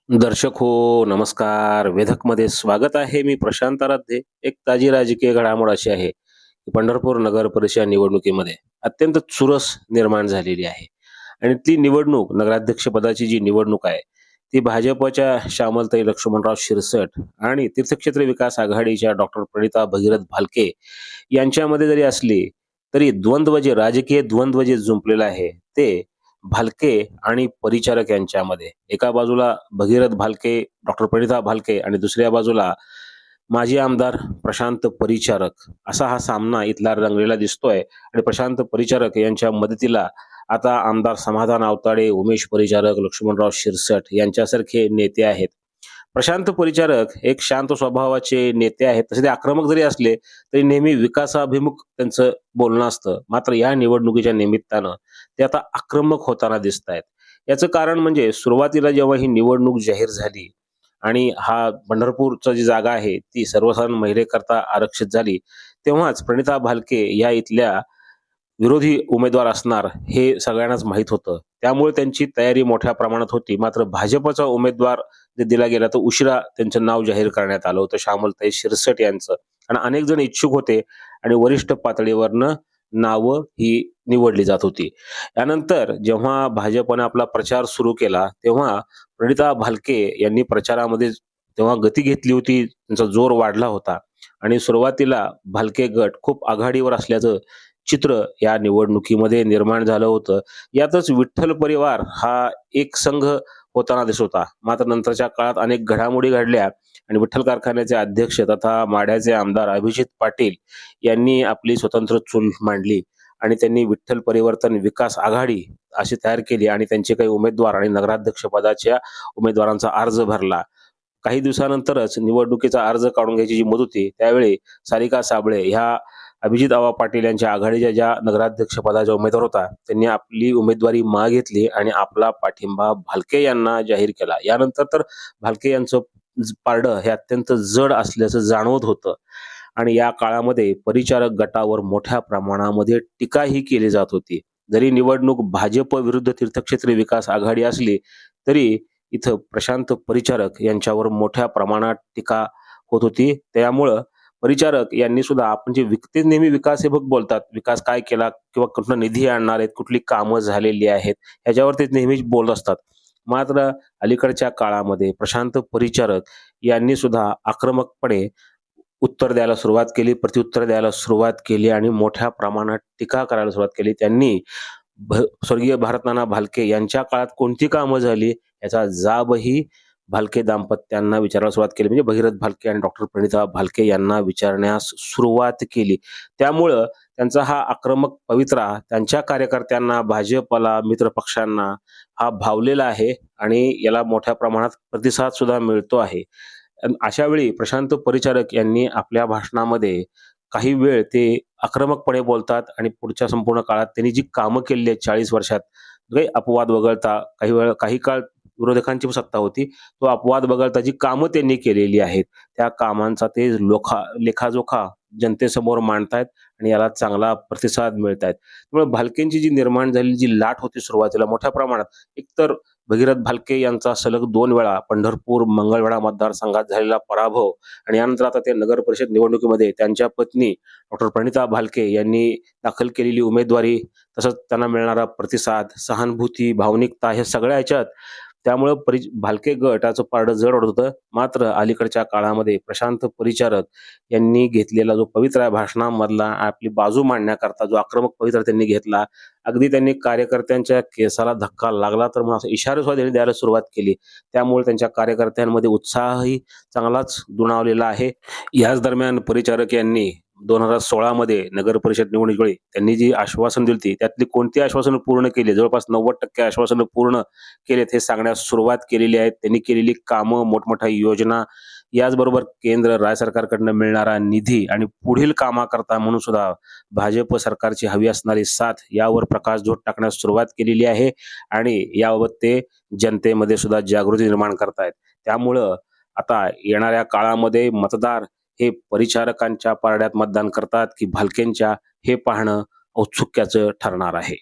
दर्शक हो, नमस्कार. वेधकमध्ये स्वागत आहे. मी प्रशांत आराध्य. एक ताजी राजकीय घडामोड अशी आहे, की पंढरपूर नगर परिषद निवडणुकीमध्ये अत्यंत चुरस निर्माण झालेली आहे आणि ती निवडणूक नगराध्यक्ष पदाची जी निवडणूक आहे, ती भाजपच्या श्यामलताई लक्ष्मणराव शिरसट आणि तीर्थक्षेत्र विकास आघाडीच्या डॉक्टर प्रणिता भगीरथ भालके यांच्यामध्ये जरी असली, तरी राजकीय द्वंद्व जे जुंपलेलं आहे, ते भालके आणि परिचारक यांच्यामध्ये. एका बाजूला भगीरथ भालके, डॉक्टर प्रणिता भालके आणि दुसऱ्या बाजूला माजी आमदार प्रशांत परिचारक असा हा सामना इथला रंगलेला दिसतोय आणि प्रशांत परिचारक यांच्या मदतीला आता आमदार समाधान आवताडे, उमेश परिचारक, लक्ष्मणराव शिरसट यांच्यासारखे नेते आहेत. प्रशांत परिचारक एक शांत स्वभावाचे नेते आहेत. तसे ते आक्रमक जरी असले, तरी नेहमी विकासाभिमुख त्यांचं बोलणं असतं. मात्र या निवडणुकीच्या निमित्तानं ते आता आक्रमक होताना दिसतायत. याचं कारण म्हणजे सुरुवातीला जेव्हा ही निवडणूक जाहीर झाली आणि हा पंढरपूरची जी जागा आहे, ती सर्वसाधारण महिलेकरता आरक्षित झाली, तेव्हाच प्रणिता भालके या इथल्या विरोधी उमेदवार असणार हे सगळ्यांनाच माहीत होतं. त्यामुळे त्यांची तयारी मोठ्या प्रमाणात होती. मात्र भाजपचा उमेदवार जे दिला गेला तर उशिरा त्यांचं नाव जाहीर करण्यात आलं होतं, श्यामलताई शिरसट यांचं. आणि अनेक जण इच्छुक होते आणि वरिष्ठ पातळीवरनं नावं ही निवडली जात होती. यानंतर जेव्हा भाजपने आपला प्रचार सुरू केला, तेव्हा प्रणिता भालके यांनी प्रचारामध्ये तेव्हा गती घेतली होती, त्यांचा जोर वाढला होता आणि सुरुवातीला भालके गट खूप आघाडीवर असल्याचं चित्र या निवडणुकीमध्ये निर्माण झालं होतं. यातच विठ्ठल परिवार हा एक संघ होताना दिसत होता. मात्र नंतरच्या काळात अनेक घडामोडी घडल्या आणि विठ्ठल कारखान्याचे अध्यक्ष तथा माढ्याचे आमदार अभिजित पाटील यांनी आपली स्वतंत्र चूल मांडली आणि त्यांनी विठ्ठल परिवर्तन विकास आघाडी अशी तयार केली आणि त्यांचे काही उमेदवार आणि नगराध्यक्ष पदाच्या उमेदवारांचा अर्ज भरला. काही दिवसानंतरच निवडणुकीचा अर्ज काढून घ्यायची जी मुदत होती, त्यावेळी सारिका साबळे ह्या अभिजित आबा पाटील यांच्या आघाडीच्या ज्या नगराध्यक्ष पदाच्या उमेदवार होता, त्यांनी आपली उमेदवारी मागितली आणि आपला पाठिंबा भालके यांना जाहीर केला. यानंतर तर भालके यांचं पारडं हे अत्यंत जड असल्याचं जाणवत होतं आणि या काळामध्ये परिचारक गटावर मोठ्या प्रमाणामध्ये टीकाही केली जात होती. जरी निवडणूक भाजप विरुद्ध तीर्थक्षेत्र विकास आघाडी असली, तरी इथं प्रशांत परिचारक यांच्यावर मोठ्या प्रमाणात टीका होत होती. त्यामुळं परिचारक यांनी सुद्धा आपण जे ते नेहमी विकास हे बघ बोलतात. विकास काय केला किंवा कुठला निधी आणणार आहेत, कुठली कामं झालेली आहेत, ह्याच्यावर ते नेहमीच बोलत असतात. मात्र अलीकडच्या काळामध्ये प्रशांत परिचारक यांनी सुद्धा आक्रमकपणे उत्तर द्यायला सुरुवात केली, प्रत्युत्तर द्यायला सुरुवात केली आणि मोठ्या प्रमाणात टीका करायला सुरुवात केली. त्यांनी स्वर्गीय भारतनाना भालके यांच्या काळात कोणती कामं झाली याचा जाबही भालके दाम्पत्यांना विचारायला सुरुवात केली. म्हणजे भगीरथ भालके आणि डॉक्टर प्रणिता भालके यांना विचारण्यास सुरुवात केली. त्यामुळं त्यांचा हा आक्रमक पवित्रा त्यांच्या कार्यकर्त्यांना, भाजपला, मित्र पक्षांना हा भावलेला आहे आणि याला मोठ्या प्रमाणात प्रतिसाद सुद्धा मिळतो आहे. अशा वेळी प्रशांत परिचारक यांनी आपल्या भाषणामध्ये काही वेळ ते आक्रमकपणे बोलतात आणि पुढच्या संपूर्ण काळात त्यांनी जी कामं केलेली आहेत 40 वर्षात, काही अपवाद वगळता काही काळ विरोधकांची पण सत्ता होती. तो अपवाद वगळता जी कामं त्यांनी केलेली आहेत, त्या कामांचा ते लेखाजोखा जनतेसमोर मांडतायत आणि याला चांगला प्रतिसाद मिळतायत. त्यामुळे भालकेंची जी निर्माण झालेली जी लाट होती सुरुवातीला मोठ्या प्रमाणात, एकतर भगीरथ भालके यांचा सलग 2 वेळा पंढरपूर, मंगळवेढा मतदारसंघात झालेला पराभव आणि यानंतर आता ते नगर परिषद निवडणुकीमध्ये त्यांच्या पत्नी डॉक्टर प्रणिता भालके यांनी दाखल केलेली उमेदवारी, तसंच त्यांना मिळणारा प्रतिसाद, सहानुभूती, भावनिकता हे सगळ्या ह्याच्यात त्यामुळं भालके गटाचं पारडं जड वाढत होतं. मात्र अलीकडच्या काळामध्ये प्रशांत परिचारक यांनी घेतलेला जो पवित्रा भाषणामधला आपली बाजू मांडण्याकरता जो आक्रमक पवित्रा त्यांनी घेतला, अगदी त्यांनी कार्यकर्त्यांच्या केसाला धक्का लागला तर मग असं इशारे सुद्धा त्यांनी द्यायला सुरुवात केली. त्यामुळे त्यांच्या कार्यकर्त्यांमध्ये उत्साहही चांगलाच दुणावलेला आहे. याच दरम्यान परिचारक यांनी 2016 मध्ये नगर परिषद निवडणुकीवेळी त्यांनी जी आश्वासन दिली होती, त्यातली कोणती आश्वासनं पूर्ण केली, जवळपास 90% आश्वासनं पूर्ण केलेत हे सांगण्यास सुरुवात केलेली आहे. त्यांनी केलेली कामं, मोठमोठ्या योजना, याचबरोबर केंद्र राज्य सरकारकडनं मिळणारा निधी आणि पुढील कामाकरता म्हणून सुद्धा भाजप सरकारची हवी असणारी साथ यावर प्रकाशझोत टाकण्यास सुरुवात केलेली आहे आणि याबाबत ते जनतेमध्ये सुद्धा जागृती निर्माण करतायत. त्यामुळं आता येणाऱ्या काळामध्ये मतदार हे परिचारकांच्या पारड्यात मतदान करतात की भालकेंच्या, हे पाहणं औत्सुक्याचं ठरणार आहे.